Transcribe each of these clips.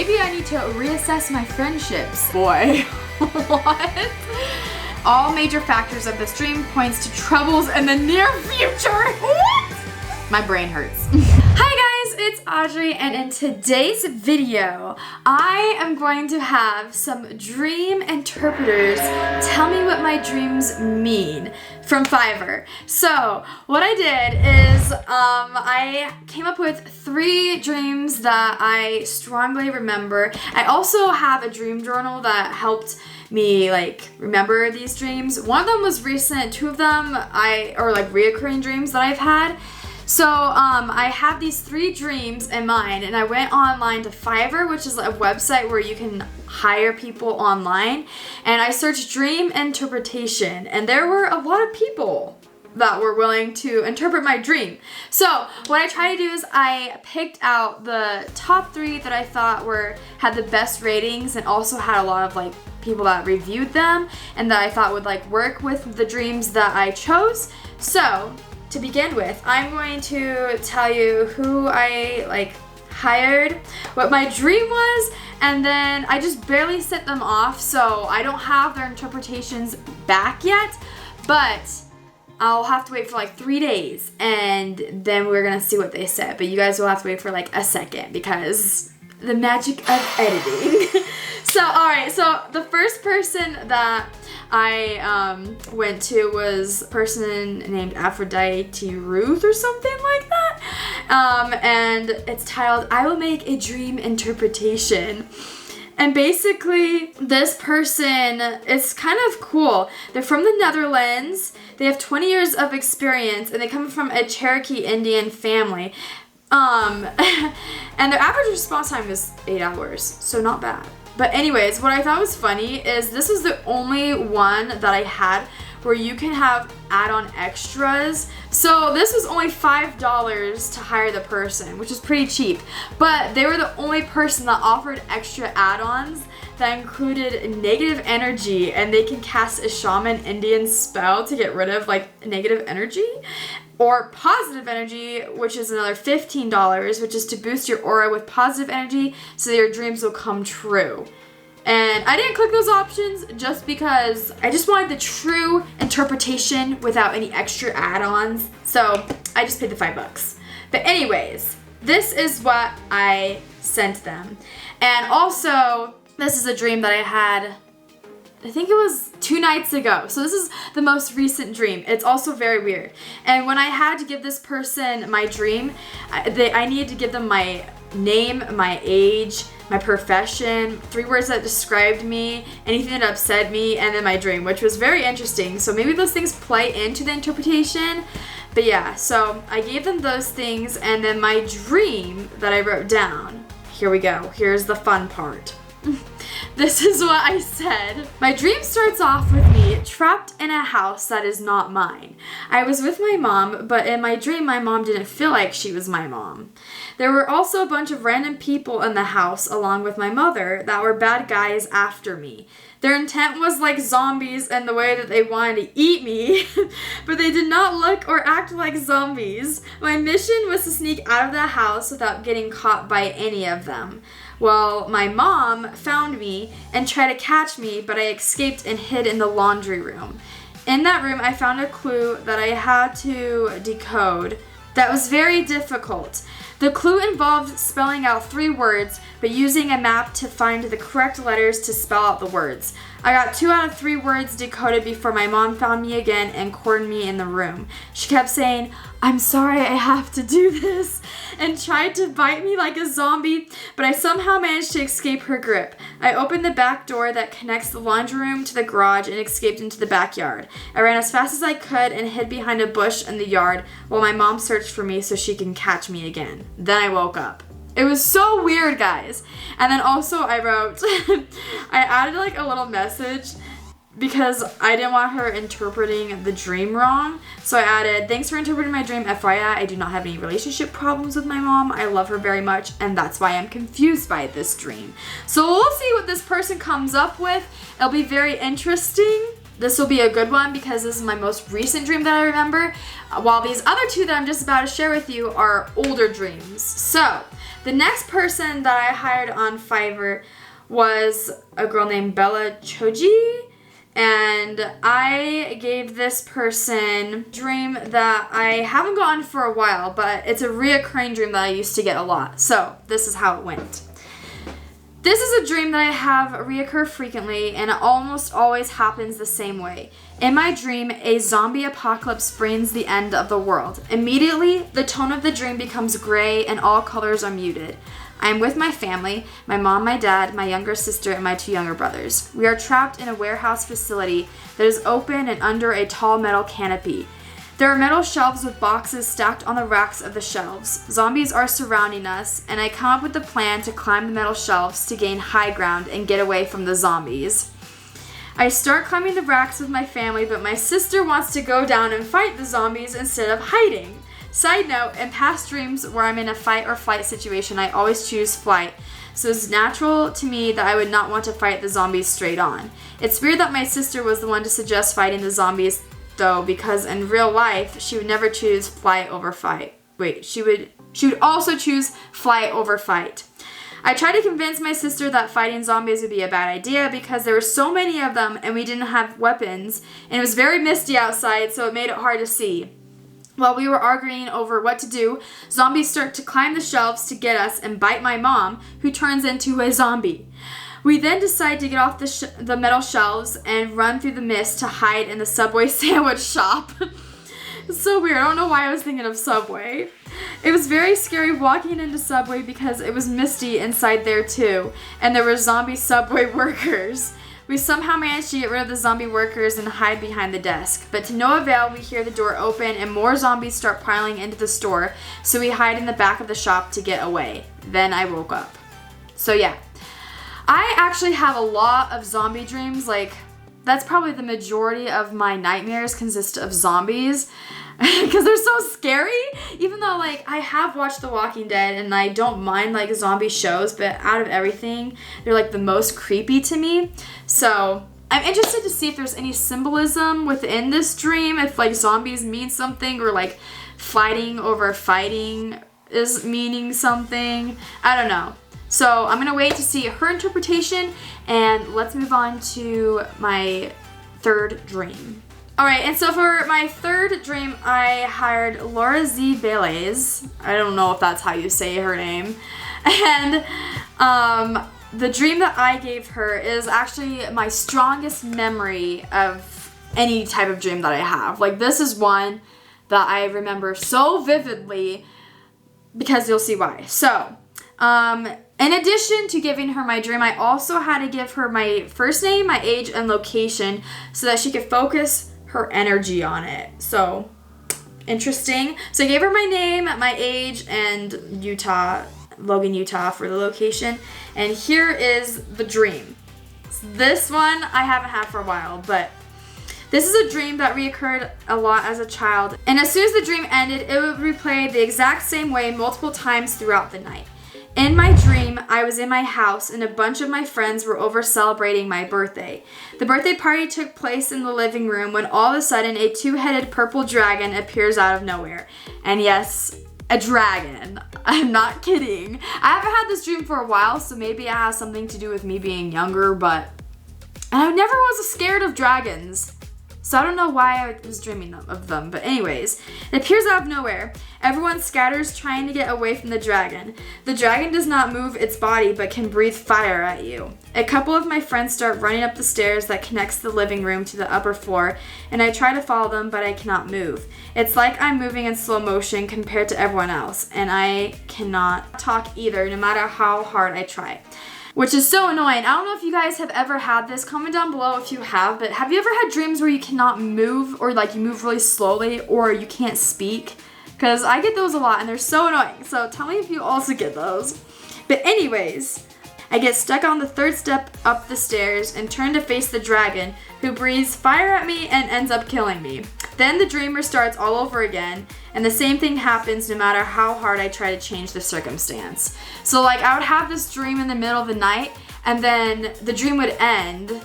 maybe I need to reassess my friendships. Boy, what? All major factors of this dream points to troubles in the near future. What? My brain hurts. Hi guys, it's Audrey, and in today's video, I am going to have some dream interpreters tell me what my dreams mean from Fiverr. So what I did is I came up with 3 dreams that I strongly remember. I also have a dream journal that helped me remember these dreams. One of them was recent, 2 of them are reoccurring dreams that I've had. So I have these 3 dreams in mind, and I went online to Fiverr, which is a website where you can hire people online, and I searched dream interpretation, and there were a lot of people that were willing to interpret my dream. So what I tried to do is I picked out the top 3 that I thought had the best ratings and also had a lot of people that reviewed them and that I thought would work with the dreams that I chose. So to begin with, I'm going to tell you who I hired, what my dream was, and then I just barely set them off, so I don't have their interpretations back yet, but I'll have to wait for 3 days, and then we're gonna see what they said. But you guys will have to wait for a second because the magic of editing. So, alright, so the first person that I went to was a person named Aphrodite Ruth or something like that. And it's titled, I Will Make a Dream Interpretation. And basically, this person is kind of cool. They're from the Netherlands. They have 20 years of experience, and they come from a Cherokee Indian family. And their average response time is 8 hours, so not bad. But anyways, what I thought was funny is this is the only one that I had where you can have add-on extras. So this was only $5 to hire the person, which is pretty cheap. But they were the only person that offered extra add-ons that included negative energy, and they can cast a shaman Indian spell to get rid of negative energy. Or positive energy, which is another $15, which is to boost your aura with positive energy so that your dreams will come true. And I didn't click those options just because I just wanted the true interpretation without any extra add-ons. So I just paid the $5. But anyways, this is what I sent them. And also, this is a dream that I had, I think it was 2 nights ago. So this is the most recent dream. It's also very weird. And when I had to give this person my dream, I needed to give them my name, my age, my profession, 3 words that described me, anything that upset me, and then my dream, which was very interesting. So maybe those things play into the interpretation. But yeah, so I gave them those things, and then my dream that I wrote down. Here we go. Here's the fun part. This is what I said. My dream starts off with me trapped in a house that is not mine. I was with my mom, but in my dream, my mom didn't feel like she was my mom. There were also a bunch of random people in the house, along with my mother, that were bad guys after me. Their intent was like zombies in the way that they wanted to eat me, but they did not look or act like zombies. My mission was to sneak out of the house without getting caught by any of them. Well, my mom found me and tried to catch me, but I escaped and hid in the laundry room. In that room, I found a clue that I had to decode that was very difficult. The clue involved spelling out 3 words, but using a map to find the correct letters to spell out the words. I got 2 out of 3 words decoded before my mom found me again and cornered me in the room. She kept saying, "I'm sorry I have to do this," and tried to bite me like a zombie, but I somehow managed to escape her grip. I opened the back door that connects the laundry room to the garage and escaped into the backyard. I ran as fast as I could and hid behind a bush in the yard while my mom searched for me so she can catch me again. Then I woke up. It was so weird, guys. And then also I wrote, I added a little message because I didn't want her interpreting the dream wrong. So I added, "Thanks for interpreting my dream. FYI, I do not have any relationship problems with my mom. I love her very much, and that's why I'm confused by this dream." So we'll see what this person comes up with. It'll be very interesting. this will be a good one because this is my most recent dream that I remember, while these other two that I'm just about to share with you are older dreams. So, the next person that I hired on Fiverr was a girl named Bella Choji, and I gave this person a dream that I haven't gotten for a while, but it's a reoccurring dream that I used to get a lot. So, this is how it went. This is a dream that I have reoccur frequently, and it almost always happens the same way. In my dream, a zombie apocalypse brings the end of the world. Immediately, the tone of the dream becomes gray and all colors are muted. I am with my family, my mom, my dad, my younger sister, and my 2 younger brothers. We are trapped in a warehouse facility that is open and under a tall metal canopy. There are metal shelves with boxes stacked on the racks of the shelves. Zombies are surrounding us, and I come up with a plan to climb the metal shelves to gain high ground and get away from the zombies. I start climbing the racks with my family, but my sister wants to go down and fight the zombies instead of hiding. Side note, in past dreams where I'm in a fight or flight situation, I always choose flight, so it's natural to me that I would not want to fight the zombies straight on. It's weird that my sister was the one to suggest fighting the zombies though, because in real life, she would never choose flight over fight. Wait, she would also choose flight over fight. I tried to convince my sister that fighting zombies would be a bad idea because there were so many of them and we didn't have weapons, and it was very misty outside, so it made it hard to see. While we were arguing over what to do, zombies start to climb the shelves to get us and bite my mom, who turns into a zombie. We then decide to get off the metal shelves and run through the mist to hide in the Subway sandwich shop. It's so weird. I don't know why I was thinking of Subway. It was very scary walking into Subway because it was misty inside there too, and there were zombie Subway workers. We somehow managed to get rid of the zombie workers and hide behind the desk, but to no avail. We hear the door open and more zombies start piling into the store, so we hide in the back of the shop to get away. Then I woke up. So yeah. I actually have a lot of zombie dreams. Like, that's probably the majority of my nightmares consist of zombies because they're so scary. Even though, like, I have watched The Walking Dead and I don't mind, like, zombie shows, but out of everything, they're, like, the most creepy to me. So I'm interested to see if there's any symbolism within this dream, if, like, zombies mean something, or, like, fighting over fighting is meaning something. I don't know. So I'm gonna wait to see her interpretation, and let's move on to my third dream. All right, and so for my third dream, I hired Laura Z. Belays. I don't know if that's how you say her name. And the dream that I gave her is actually my strongest memory of any type of dream that I have. Like, this is one that I remember so vividly because you'll see why. So, in addition to giving her my dream, I also had to give her my first name, my age, and location so that she could focus her energy on it. So, interesting. So I gave her my name, my age, and Utah, Logan, Utah for the location. And here is the dream. This one I haven't had for a while, but this is a dream that reoccurred a lot as a child. And as soon as the dream ended, it would replay the exact same way multiple times throughout the night. In my dream, I was in my house and a bunch of my friends were over celebrating my birthday. The birthday party took place in the living room when all of a sudden a 2-headed purple dragon appears out of nowhere. And yes, a dragon. I'm not kidding. I haven't had this dream for a while, so maybe it has something to do with me being younger, but I never was scared of dragons. So I don't know why I was dreaming of them, but anyways, it appears out of nowhere. Everyone scatters trying to get away from the dragon. The dragon does not move its body but can breathe fire at you. A couple of my friends start running up the stairs that connects the living room to the upper floor, and I try to follow them, but I cannot move. It's like I'm moving in slow motion compared to everyone else, and I cannot talk either, no matter how hard I try. Which is so annoying. I don't know if you guys have ever had this. Comment down below if you have, but have you ever had dreams where you cannot move, or like you move really slowly, or you can't speak? Because I get those a lot and they're so annoying. So tell me if you also get those. But anyways, I get stuck on the 3rd step up the stairs and turn to face the dragon, who breathes fire at me and ends up killing me. Then the dreamer starts all over again, and the same thing happens no matter how hard I try to change the circumstance. So like I would have this dream in the middle of the night, and then the dream would end,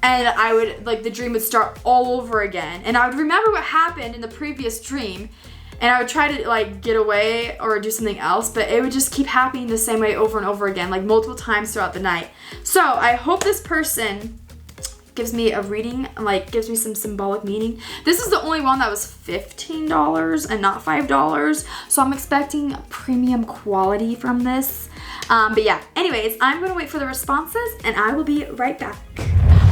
and I would, like, the dream would start all over again. And I would remember what happened in the previous dream, and I would try to, like, get away or do something else, but it would just keep happening the same way over and over again, like multiple times throughout the night. So I hope this person gives me a reading, like gives me some symbolic meaning. This is the only one that was $15 and not $5, so I'm expecting premium quality from this. But yeah, anyways, I'm gonna wait for the responses and I will be right back.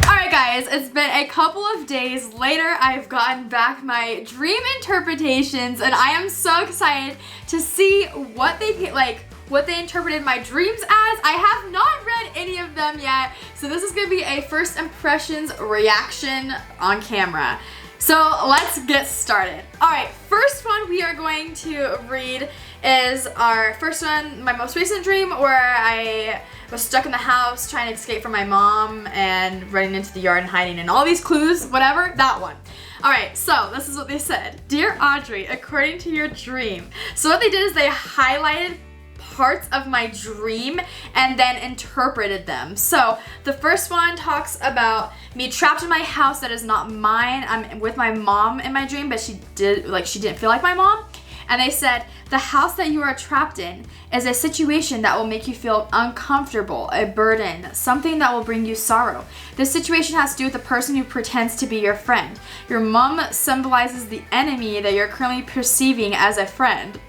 Alright guys, it's been a couple of days later. I've gotten back my dream interpretations and I am so excited to see what they interpreted my dreams as. I have not read any of them yet, so this is gonna be a first impressions reaction on camera. So let's get started. Alright, first one we are going to read is our first one, my most recent dream, where I was stuck in the house trying to escape from my mom and running into the yard and hiding and all these clues, whatever, that one. Alright, so this is what they said. Dear Audrey, according to your dream. So what they did is they highlighted parts of my dream and then interpreted them. So the first one talks about me trapped in my house that is not mine. I'm with my mom in my dream, but she didn't feel like my mom. And they said, the house that you are trapped in is a situation that will make you feel uncomfortable, a burden, something that will bring you sorrow. This situation has to do with the person who pretends to be your friend. Your mom symbolizes the enemy that you're currently perceiving as a friend.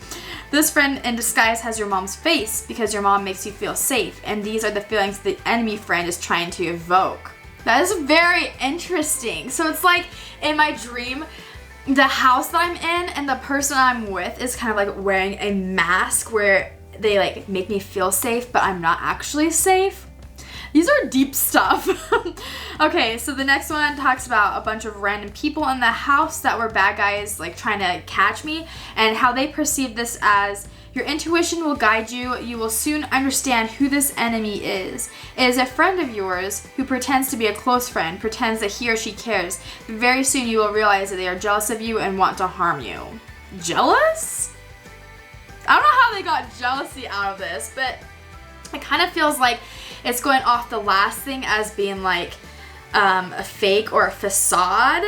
This friend in disguise has your mom's face because your mom makes you feel safe, and these are the feelings the enemy friend is trying to evoke. That is very interesting. So it's like in my dream, the house that I'm in and the person I'm with is kind of like wearing a mask where they like make me feel safe, but I'm not actually safe. These are deep stuff. Okay, so the next one talks about a bunch of random people in the house that were bad guys, like trying to catch me, and how they perceive this as your intuition will guide you. You will soon understand who this enemy is. It is a friend of yours who pretends to be a close friend, pretends that he or she cares. But very soon you will realize that they are jealous of you and want to harm you. Jealous? I don't know how they got jealousy out of this, but it kind of feels like it's going off the last thing as being like a fake or a facade,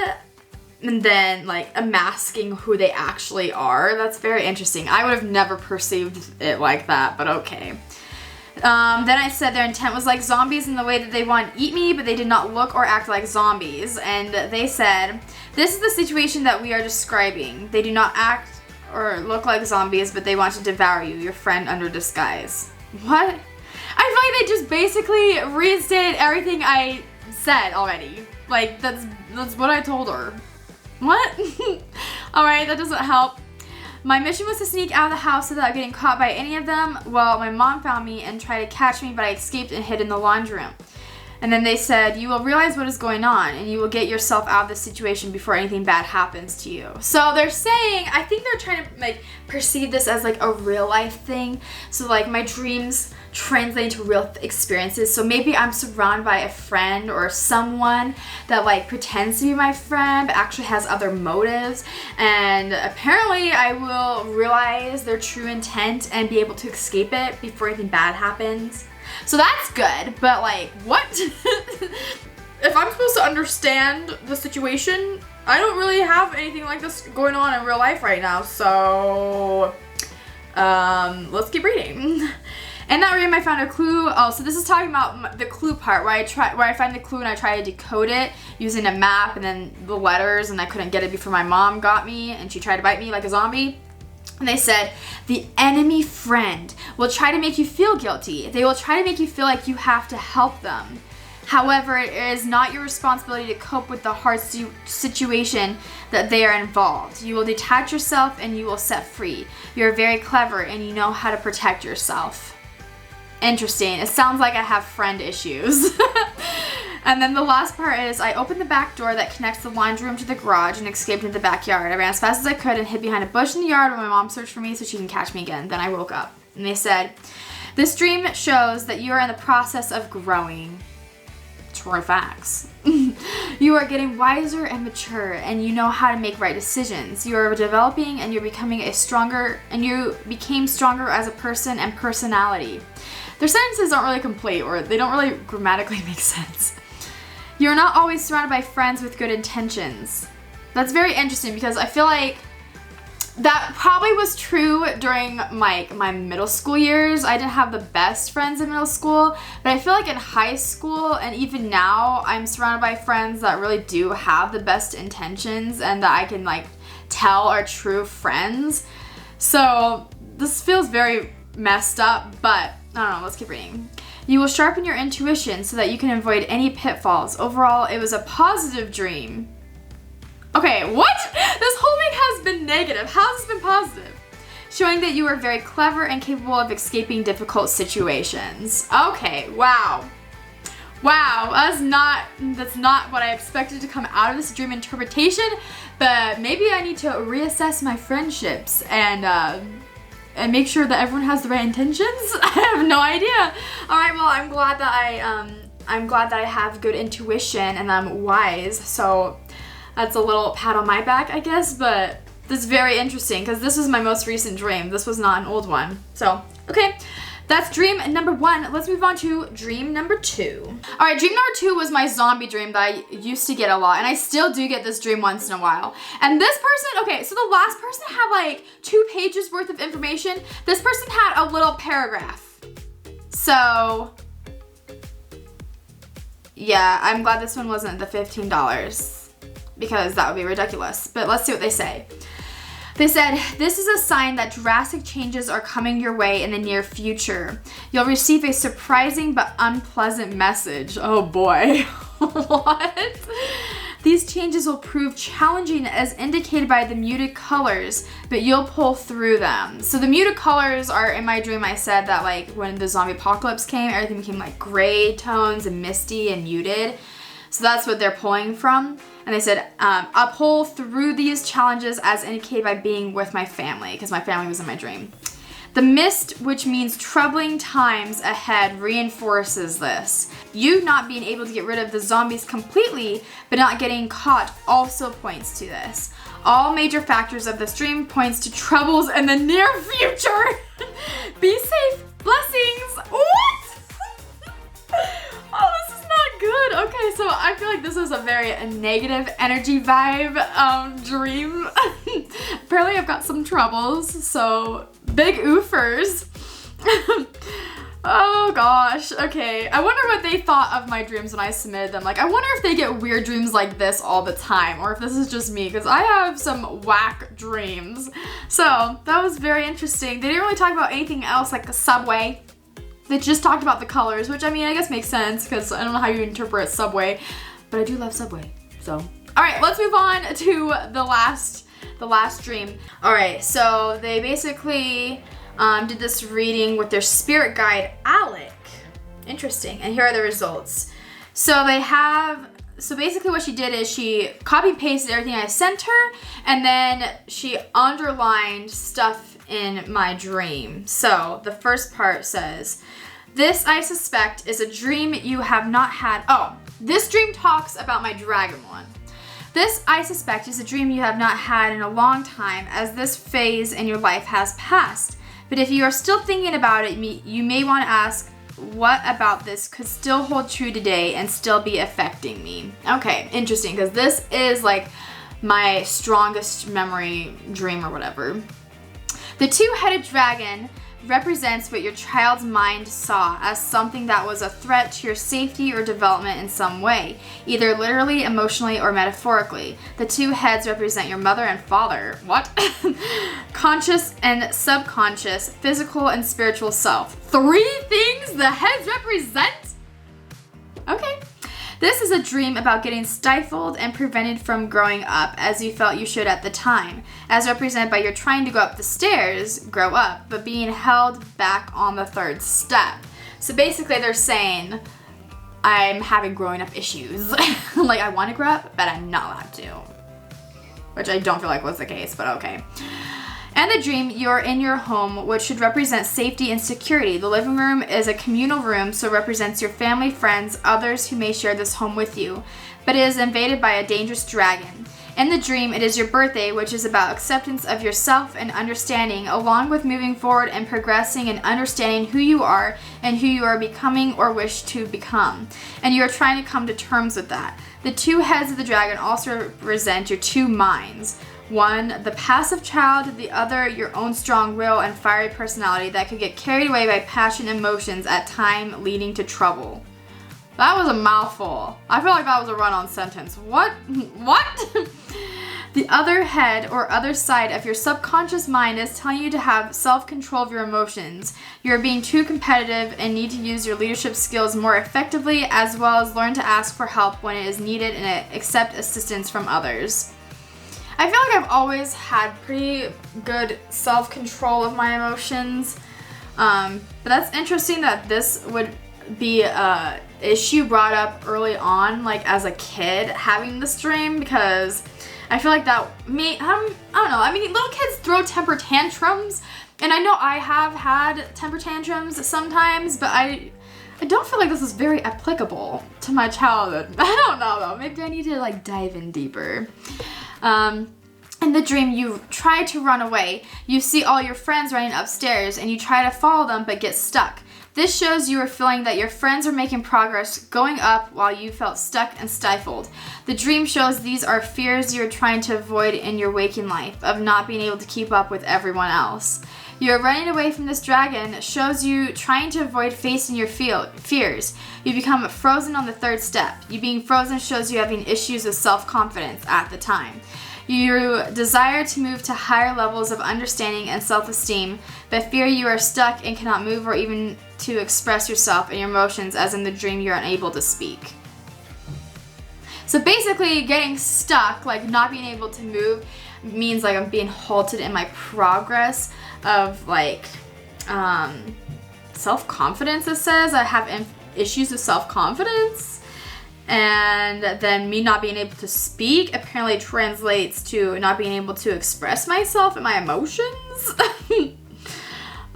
and then like masking who they actually are. That's very interesting. I would have never perceived it like that, but okay. Then I said their intent was like zombies in the way that they want to eat me, but they did not look or act like zombies. And they said, this is the situation that we are describing. They do not act or look like zombies, but they want to devour you, your friend under disguise. What? I feel like they just basically reinstated everything I said already. Like, that's what I told her. What? Alright, that doesn't help. My mission was to sneak out of the house without getting caught by any of them. Well, my mom found me and tried to catch me, but I escaped and hid in the laundry room. And then they said, you will realize what is going on and you will get yourself out of this situation before anything bad happens to you. So they're saying, I think they're trying to like perceive this as like a real life thing. So like my dreams translate into real experiences. So maybe I'm surrounded by a friend or someone that like pretends to be my friend but actually has other motives, and apparently I will realize their true intent and be able to escape it before anything bad happens. So that's good, but like, what? If I'm supposed to understand the situation, I don't really have anything like this going on in real life right now, so let's keep reading. In that dream, I found a clue. Oh, so this is talking about the clue part where I find the clue and I try to decode it using a map and then the letters, and I couldn't get it before my mom got me and she tried to bite me like a zombie. And they said, the enemy friend will try to make you feel guilty. They will try to make you feel like you have to help them. However, it is not your responsibility to cope with the hard situation that they are involved. You will detach yourself and you will set free. You're very clever and you know how to protect yourself. Interesting. It sounds like I have friend issues. And then the last part is, I opened the back door that connects the laundry room to the garage and escaped into the backyard. I ran as fast as I could and hid behind a bush in the yard while my mom searched for me so she can catch me again. Then I woke up. And they said, this dream shows that you are in the process of growing. True facts. You are getting wiser and mature and you know how to make right decisions. You are developing and you're becoming you became stronger as a person and personality. Their sentences aren't really complete, or they don't really grammatically make sense. You're not always surrounded by friends with good intentions. That's very interesting because I feel like that probably was true during my middle school years. I didn't have the best friends in middle school, but I feel like in high school and even now, I'm surrounded by friends that really do have the best intentions and that I can like tell are true friends. So this feels very messed up, but I don't know, let's keep reading. You will sharpen your intuition so that you can avoid any pitfalls. Overall, it was a positive dream. Okay, what? This whole week has been negative. How has this been positive? Showing that you are very clever and capable of escaping difficult situations. Okay, wow. Wow, that's not what I expected to come out of this dream interpretation, but maybe I need to reassess my friendships and make sure that everyone has the right intentions. I have no idea. All right, well, I'm glad that I have good intuition and I'm wise. So that's a little pat on my back, I guess, but this is very interesting because this was my most recent dream. This was not an old one. So, okay, that's dream number 1. Let's move on to dream number 2. All right, dream number 2 was my zombie dream that I used to get a lot, and I still do get this dream once in a while. And this person, okay, so the last person had like 2 pages worth of information. This person had a little paragraph. So, yeah, I'm glad this one wasn't the $15. Because that would be ridiculous. But let's see what they say. They said, this is a sign that drastic changes are coming your way in the near future. You'll receive a surprising but unpleasant message. Oh boy. What? These changes will prove challenging as indicated by the muted colors, but you'll pull through them. So the muted colors are, in my dream I said that like when the zombie apocalypse came, everything became like gray tones and misty and muted. So that's what they're pulling from. And they said, I'll pull through these challenges as indicated by being with my family, because my family was in my dream. The mist, which means troubling times ahead, reinforces this. You not being able to get rid of the zombies completely, but not getting caught also points to this. All major factors of this dream points to troubles in the near future. Be safe. Blessings. What? Oh, this is not good. Okay, so I feel like this is a very negative energy vibe dream. Apparently I've got some troubles, so big oofers. Oh gosh, okay. I wonder what they thought of my dreams when I submitted them. Like, I wonder if they get weird dreams like this all the time, or if this is just me, because I have some whack dreams. So, that was very interesting. They didn't really talk about anything else, like the subway. They just talked about the colors, which I mean, I guess makes sense because I don't know how you interpret Subway, but I do love Subway, so. All right, let's move on to the last dream. All right, so they basically did this reading with their spirit guide, Alec. Interesting, and here are the results. So basically what she did is she copy pasted everything I sent her, and then she underlined stuff in my dream. So the first part says, this I suspect is a dream you have not had. Oh, this dream talks about my dragon one. This I suspect is a dream you have not had in a long time, as this phase in your life has passed. But if you are still thinking about it, you may want to ask, what about this could still hold true today and still be affecting me? Okay, interesting, because this is like my strongest memory dream or whatever. The two-headed dragon represents what your child's mind saw as something that was a threat to your safety or development in some way, either literally, emotionally, or metaphorically. The 2 heads represent your mother and father. What? Conscious and subconscious, physical and spiritual self. 3 things the heads represent? Okay. This is a dream about getting stifled and prevented from growing up as you felt you should at the time, as represented by you're trying to go up the stairs, grow up, but being held back on the 3rd step. So basically they're saying, I'm having growing up issues. Like I want to grow up, but I'm not allowed to. Which I don't feel like was the case, but okay. And the dream, you're in your home, which should represent safety and security. The living room is a communal room, so it represents your family, friends, others who may share this home with you. But it is invaded by a dangerous dragon. In the dream, it is your birthday, which is about acceptance of yourself and understanding, along with moving forward and progressing and understanding who you are and who you are becoming or wish to become. And you are trying to come to terms with that. The two heads of the dragon also represent your two minds. One, the passive child, the other, your own strong will and fiery personality that could get carried away by passion and emotions at time leading to trouble. That was a mouthful. I feel like that was a run-on sentence. What? The other head or other side of your subconscious mind is telling you to have self-control of your emotions. You're being too competitive and need to use your leadership skills more effectively, as well as learn to ask for help when it is needed and accept assistance from others. I feel like I've always had pretty good self-control of my emotions. But that's interesting that this would be a issue brought up early on, like as a kid, having this dream, because I feel like that I don't know. I mean, little kids throw temper tantrums, and I know I have had temper tantrums sometimes, but I don't feel like this is very applicable to my childhood. I don't know though. Maybe I need to like dive in deeper. In the dream, you try to run away. You see all your friends running upstairs, and you try to follow them but get stuck. This shows you are feeling that your friends are making progress going up while you felt stuck and stifled. The dream shows these are fears you're trying to avoid in your waking life, of not being able to keep up with everyone else. You're running away from this dragon shows you trying to avoid facing your fears. You become frozen on the third step. You being frozen shows you having issues with self-confidence at the time. You desire to move to higher levels of understanding and self-esteem, but fear you are stuck and cannot move or even to express yourself and your emotions, as in the dream you're unable to speak. So basically, getting stuck, like not being able to move, means like I'm being halted in my progress of like self-confidence. It says I have issues with self-confidence. And then me not being able to speak apparently translates to not being able to express myself and my emotions.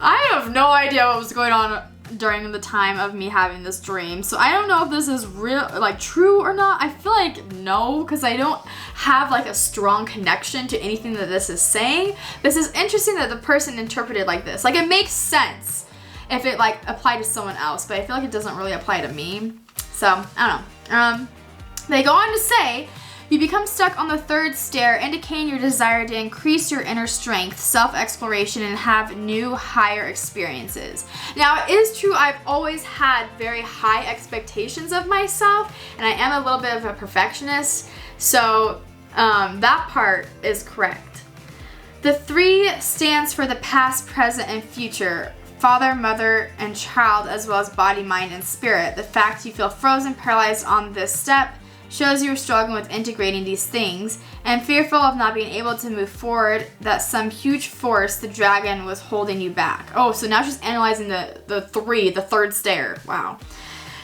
I have no idea what was going on during the time of me having this dream. So I don't know if this is real, like true or not. I feel like no, because I don't have like a strong connection to anything that this is saying. This is interesting that the person interpreted like this. Like it makes sense if it like applied to someone else, but I feel like it doesn't really apply to me. So I don't know. They go on to say, you become stuck on the third stair, indicating your desire to increase your inner strength, self-exploration, and have new, higher experiences. Now, it is true I've always had very high expectations of myself, and I am a little bit of a perfectionist, so that part is correct. The 3 stands for the past, present, and future. Father, mother, and child, as well as body, mind, and spirit. The fact you feel frozen, paralyzed on this step shows you are struggling with integrating these things and fearful of not being able to move forward, that some huge force, the dragon, was holding you back. Oh, so now she's analyzing the third stair. Wow.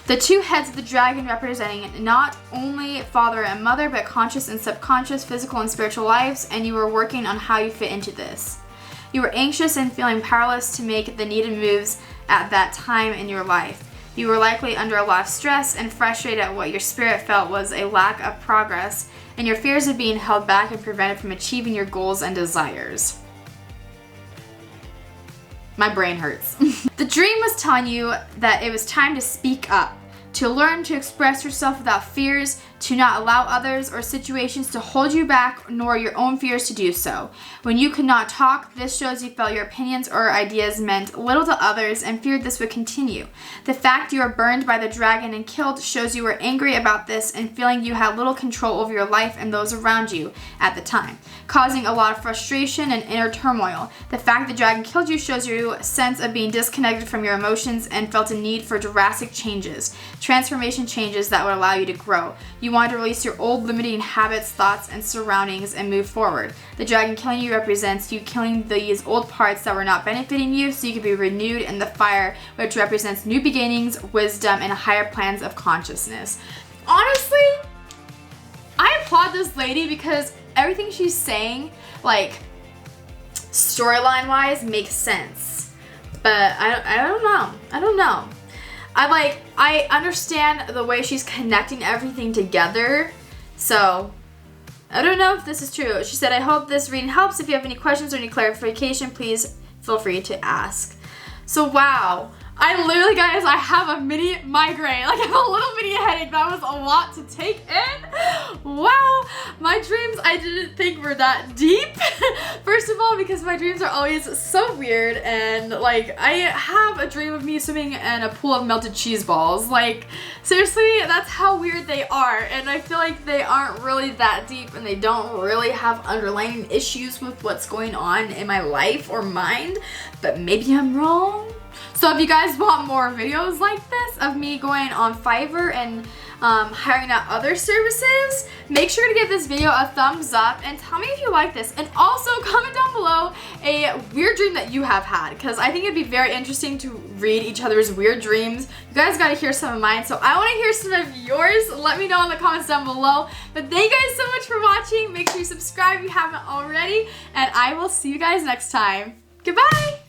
The 2 heads of the dragon representing not only father and mother, but conscious and subconscious, physical and spiritual lives, and you are working on how you fit into this. You were anxious and feeling powerless to make the needed moves at that time in your life. You were likely under a lot of stress and frustrated at what your spirit felt was a lack of progress, and your fears of being held back and prevented from achieving your goals and desires. My brain hurts. The dream was telling you that it was time to speak up, to learn to express yourself without fears, to not allow others or situations to hold you back, nor your own fears to do so. When you could not talk, this shows you felt your opinions or ideas meant little to others and feared this would continue. The fact you are burned by the dragon and killed shows you were angry about this and feeling you had little control over your life and those around you at the time, causing a lot of frustration and inner turmoil. The fact the dragon killed you shows you a sense of being disconnected from your emotions and felt a need for drastic changes, transformation changes that would allow you to grow. You want to release your old limiting habits, thoughts, and surroundings and move forward. The dragon killing you represents you killing these old parts that were not benefiting you so you can be renewed in the fire, which represents new beginnings, wisdom, and higher plans of consciousness. Honestly, I applaud this lady because everything she's saying, like storyline wise, makes sense. But I don't know. I understand the way she's connecting everything together, so I don't know if this is true. She said, I hope this reading helps. If you have any questions or any clarification, please feel free to ask. So wow. I literally, guys, I have a mini migraine. Like, I have a little mini headache. That was a lot to take in. Wow. My dreams, I didn't think were that deep. First of all, because my dreams are always so weird. And, like, I have a dream of me swimming in a pool of melted cheese balls. Like, seriously, that's how weird they are. And I feel like they aren't really that deep and they don't really have underlying issues with what's going on in my life or mind. But maybe I'm wrong. So if you guys want more videos like this of me going on Fiverr and hiring out other services, make sure to give this video a thumbs up and tell me if you like this. And also comment down below a weird dream that you have had, because I think it'd be very interesting to read each other's weird dreams. You guys gotta hear some of mine, so I wanna hear some of yours. Let me know in the comments down below. But thank you guys so much for watching. Make sure you subscribe if you haven't already, and I will see you guys next time. Goodbye!